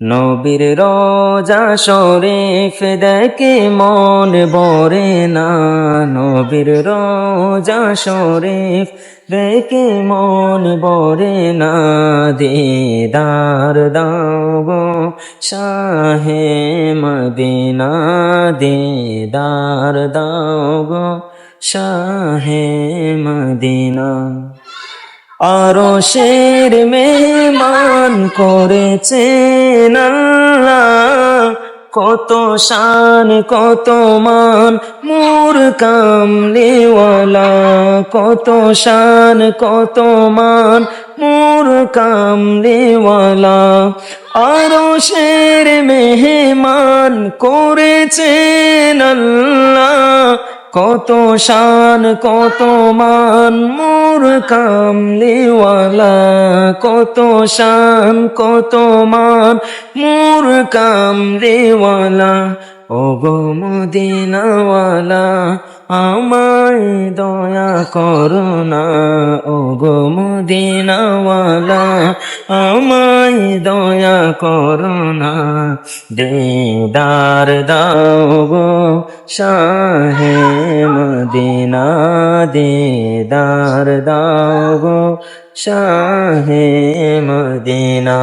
নবীর রোজা শরীফ দেখে মন ভরে না, নবীর রোজা শরীফ দেখে মন ভরে না। দিদার দাও গো শাহে মদিনা, দিদার দাও গো শাহে মদিনা। আরশের মেহমান করেছেন আল্লাহ, কত শান কত মান মোর কামলিওয়ালা, কত শান কত মান মোর কামলিওয়ালা। আরশের মেহমান করেছেন আল্লাহ, কত শান কত মান মোর কামলিওয়ালা, কত শান কত মান মোর কামলিওয়ালা। ওগো মদিনাওয়ালা আমায় দয়া করো না, ওগো মদিনাওয়ালা আমায় দয়া করো না। দিদার দাও গো শাহে মদিনা, দিদার দাও গো শাহে মদিনা।